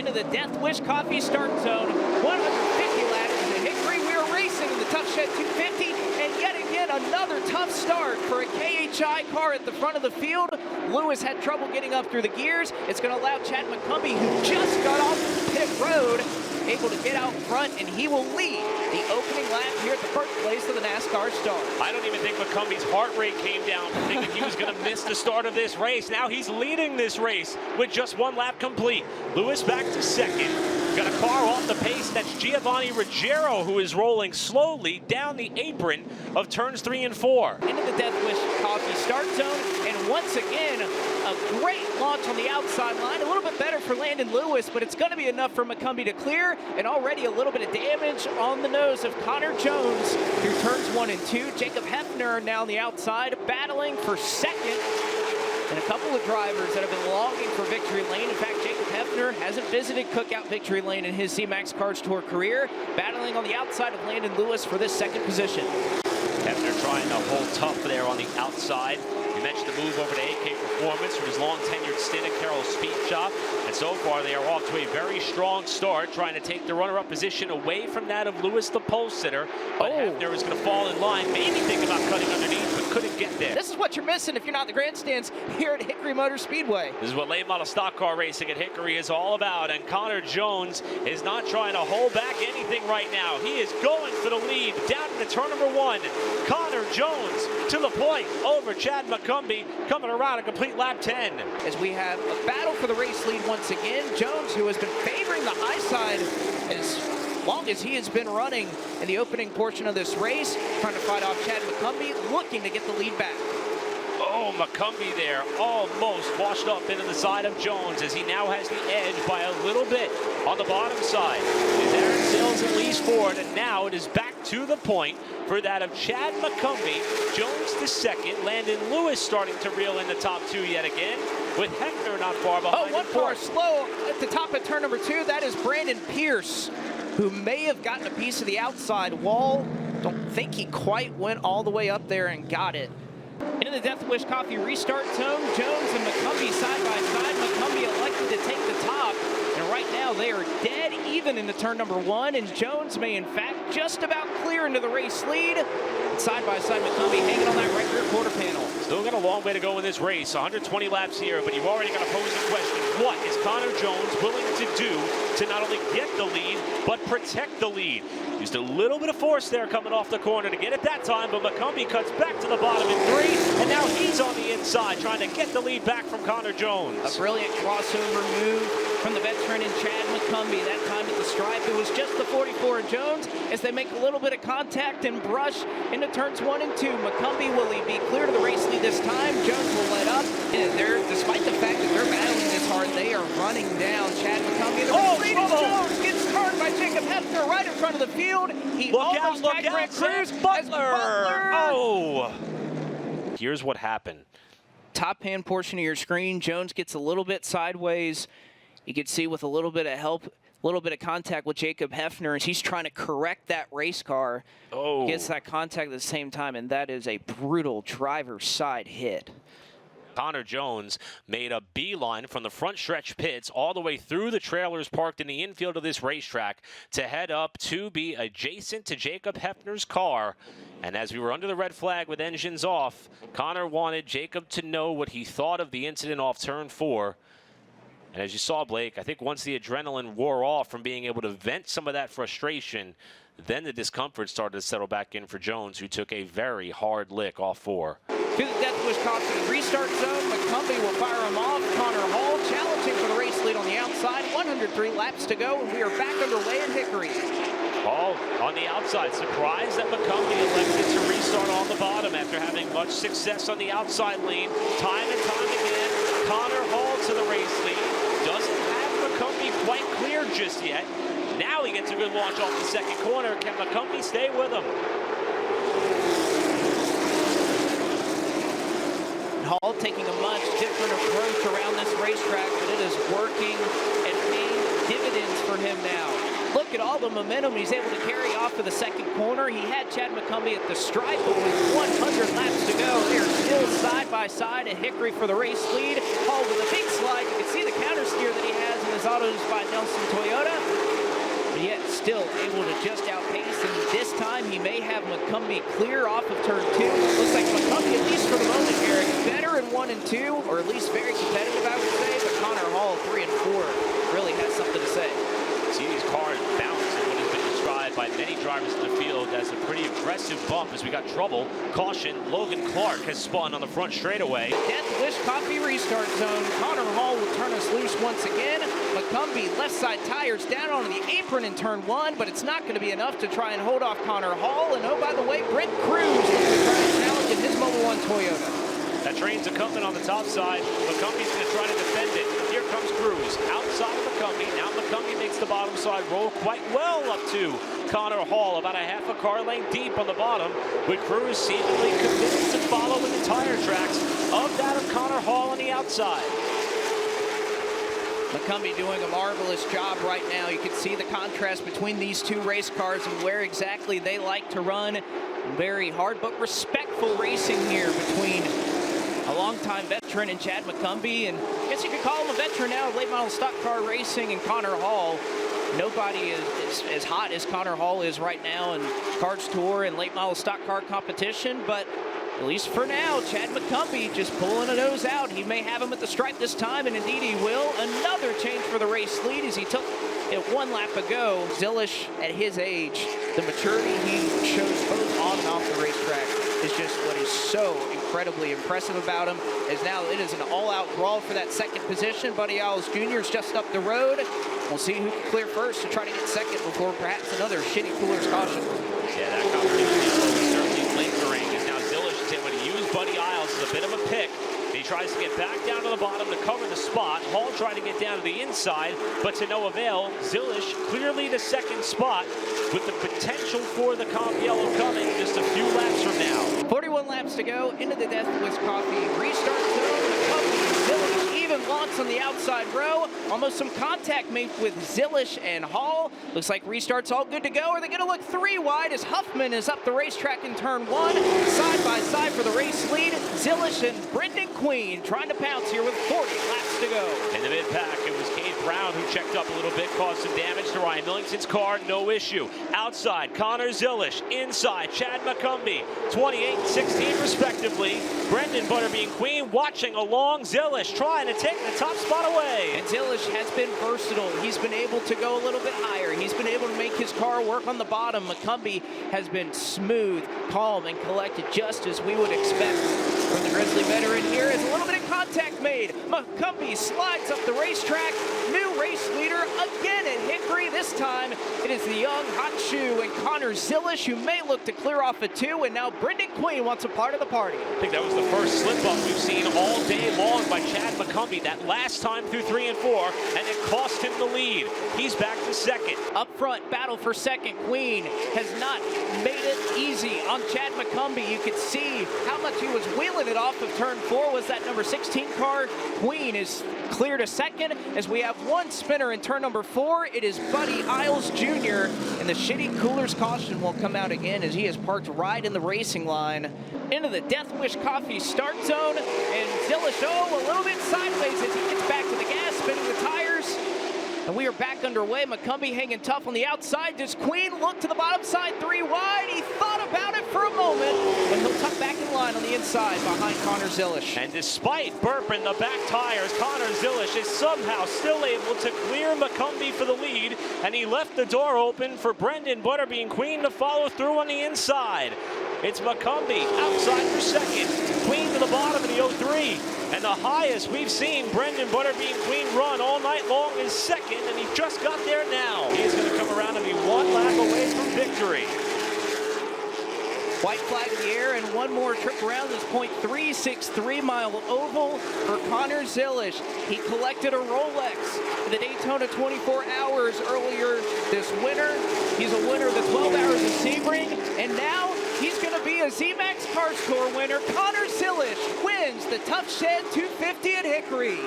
into the Death Wish Coffee start zone. 150 laps to Hickory. We are racing in the Tuff Shed 250, and yet again another tough start for a KHI car at the front of the field. Lewis had trouble getting up through the gears. It's going to allow Chad McCumbee, who just got off pit road, able to get out front, and he will lead the opening lap here at the birthplace of the NASCAR star. I don't even think McCumbie's heart rate came down from thinking he was going to miss the start of this race. Now he's leading this race with just one lap complete. Lewis back to second. Got a car off the pace. That's Giovanni Ruggiero, who is rolling slowly down the apron of turns 3 and 4. Into the Death Wish Coffee start zone, and once again, a great launch on the outside line. A little bit better for Landon Lewis, but it's going to be enough for McCumbee to clear, and already a little bit of damage on the nose of Connor Jones through turns 1 and 2. Jacob Hefner now on the outside, battling for second. And a couple of drivers that have been longing for victory lane. In fact, Jacob Hefner hasn't visited Cookout Victory Lane in his C-Max Cars Tour career, battling on the outside of Landon Lewis for this second position. Hefner trying to hold tough there on the outside. You mentioned the move over to AK Performance from his long-tenured stint at Carroll's Speed Shop. And so far, they are off to a very strong start, trying to take the runner-up position away from that of Lewis, the pole sitter. But Hefner is going to fall in line, maybe think about cutting underneath, but couldn't get there. This is what you're missing if you're not in the grandstands here at Hickory Motor Speedway. This is what late model stock car racing at Hickory is all about, and Connor Jones is not trying to hold back anything right now. He is going for the lead down into turn number 1. Connor Jones to the point over Chad McCumbee, coming around a complete lap 10. As we have a battle for the race lead once again, Jones, who has been favoring the high side as long as he has been running in the opening portion of this race, trying to fight off Chad McCumbee, looking to get the lead back. Oh, McCumbee there almost washed up into the side of Jones, as he now has the edge by a little bit on the bottom side. Is Aaron Sills and Lee's Ford, and now it is back to the point for that of Chad McCumbee. Jones to second. Landon Lewis starting to reel in the top 2 yet again, with Hefner not far behind. Oh, one car slow at the top of turn number 2. That is Brandon Pierce, who may have gotten a piece of the outside wall. Don't think he quite went all the way up there and got it. Into the Death Wish Coffee restart zone, Jones and McCumbee side by side. McCumbee elected to take the top, and right now they are dead even into turn number 1, and Jones may in fact just about clear into the race lead. Side by side, McCumbee hanging on that right rear quarter panel. Still got a long way to go in this race, 120 laps here, but you've already got to pose the question, what is Connor Jones willing to do to not only get the lead, but protect the lead? Used a little bit of force there coming off the corner to get it that time, but McCumbee cuts back to the bottom in 3, and now he's on the inside trying to get the lead back from Connor Jones. A brilliant crossover move from the veteran in Chad McCumbee. That time at the stripe, it was just the 44 of Jones as they make a little bit of contact and brush into turns 1 and 2. McCumbee, will he be clear to the race lead this time? Jones will let up, and despite the fact that they're battling this hard, they are running down Chad McCumbee. Jones gets tarred by Jacob Hefner right in front of the field. He look out, Cruz Butler. Oh! Here's what happened. Top hand portion of your screen, Jones gets a little bit sideways. You can see with a little bit of help, a little bit of contact with Jacob Hefner as he's trying to correct that race car. Oh. Gets that contact at the same time, and that is a brutal driver's side hit. Connor Jones made a beeline from the front stretch pits all the way through the trailers parked in the infield of this racetrack to head up to be adjacent to Jacob Hefner's car. And as we were under the red flag with engines off, Connor wanted Jacob to know what he thought of the incident off turn 4. And as you saw, Blake, I think once the adrenaline wore off from being able to vent some of that frustration, then the discomfort started to settle back in for Jones, who took a very hard lick off 4. To the Death Wish Coffee restart zone, McCumbee will fire him off. Connor Hall challenging for the race lead on the outside. 103 laps to go, and we are back underway at Hickory. Hall on the outside, surprised that McCumbee elected to restart on the bottom after having much success on the outside lane. Time and time again, Connor Hall to the race lead. Doesn't have McCumbee quite clear just yet. Now he gets a good launch off the second corner. Can McCumbee stay with him? Hall taking a much different approach around this racetrack, but it is working and paying dividends for him now. Look at all the momentum he's able to carry off to the second corner. He had Chad McCumbee at the stripe, but with 100 laps to go, they're still side by side at Hickory for the race lead. Hall with a big slide. You can see the counter steer that he has in his autos by Nelson Toyota, but yet still able to just outpace, and this time he may have McCumbee clear off of turn 2. Looks like McCumbee, at least for the moment, Eric, better in 1 and 2, or at least very competitive, I would say, but Connor Hall, 3 and 4, really has something to say. See these cars bounce in what has been described by many drivers in the field as a pretty aggressive bump as we got trouble. Caution, Logan Clark has spun on the front straightaway. Death Wish Coffee restart zone. Connor Hall will turn us loose once again. McCumbee left side tires down on the apron in turn 1, but it's not going to be enough to try and hold off Connor Hall. And oh, by the way, Brent Cruz trying to challenge in his Mobil 1 Toyota. That train's a coming on the top side. McCumbie's going to try to defend it. Here comes Cruz outside of McCumbee. Now McCumbee makes the bottom side roll quite well up to Connor Hall, about a half a car length deep on the bottom, with Cruz seemingly committed to follow in the tire tracks of that of Connor Hall on the outside. McCumbee doing a marvelous job right now. You can see the contrast between these two race cars and where exactly they like to run. Very hard but respectful racing here between a longtime veteran and Chad McCumbee, and I guess you could call him a veteran now of late model stock car racing, and Connor Hall. Nobody is as hot as Connor Hall is right now in Cards Tour and late model stock car competition, but at least for now, Chad McCumbee just pulling a nose out. He may have him at the stripe this time, and indeed he will. Another change for the race lead as he took it 1 lap ago. Zilish, at his age, the maturity he shows both on and off the racetrack is just what is so incredibly impressive about him, as now it is an all-out brawl for that second position. Buddy Isles Jr. is just up the road. We'll see who can clear first to try to get second before perhaps another shitty cooler's caution. Yeah, that competition is certainly lingering, as now Zilish is able to use Buddy Isles as a bit of a pick. He tries to get back down to the bottom to cover the spot. Hall trying to get down to the inside, but to no avail. Zilish clearly the second spot, with the potential for the comp yellow coming just a few laps from now. 41 laps to go into the Death Wish Coffee restart zone. Zilish even launch on the outside row. Almost some contact made with Zilish and Hall. Looks like restart's all good to go. Are they going to look 3 wide as Huffman is up the racetrack in turn 1? Side by side for the race lead. Zilish and Brendan Queen trying to pounce here with 40 laps to go. In the mid-pack, it was Cade Brown who checked up a little bit, caused some damage to Ryan Millington's car, no issue. Outside, Connor Zilish. Inside, Chad McCumbee. 28 and 16 respectively. Brendan Butterbean Queen watching along. Zilish trying to take the top spot away. And Zilish has been versatile. He's been able to go a little bit higher. He's been able to make his car work on the bottom. McCumbee has been smooth, calm, and collected, just as we would expect from the Grizzly veteran here. Is a little bit of contact made. McCumbee slides up the racetrack. New race leader again at Hickory. This time it is the young hot shoe and Connor Zilish, who may look to clear off a 2, and now Brendan Queen wants a part of the party. I think that was the first slip-up we've seen all day long by Chad McCumbee. That last time through 3 and 4, and it cost him the lead. He's back to second. Up front, battle for second. Queen has not made it easy on Chad McCumbee. You could see how much he was wheeling it off of turn 4. Was that number 16 car? Queen is clear to second as we have one spinner in turn number 4. It is Buddy Isles Jr. and the shitty cooler's caution will come out again as he is parked right in the racing line into the Death Wish Coffee start zone, and Zilish, a little bit sideways as he gets back to the gas, spinning the tires. And we are back underway. McCumbee hanging tough on the outside. Does Queen look to the bottom side 3 wide? He thought about it for a moment, but he'll tuck back in line on the inside behind Connor Zilish. And despite burping the back tires, Connor Zilish is somehow still able to clear McCumbee for the lead, and he left the door open for Brendan Butterbean Queen to follow through on the inside. It's McCumbee outside for second. Queen to the bottom of the 03. And the highest we've seen Brendan Butterbean Queen run all night long is second, and he just got there now. He is going to come around and be 1 lap away from victory. White flag in the air, and one more trip around this .363 mile oval for Connor Zilish. He collected a Rolex in the Daytona 24 Hours earlier this winter. He's a winner of the 12 Hours of Sebring, and now he's going to be a Z-Max Cars Tour winner. Connor Zilish wins the Tuff Shed 250 at Hickory.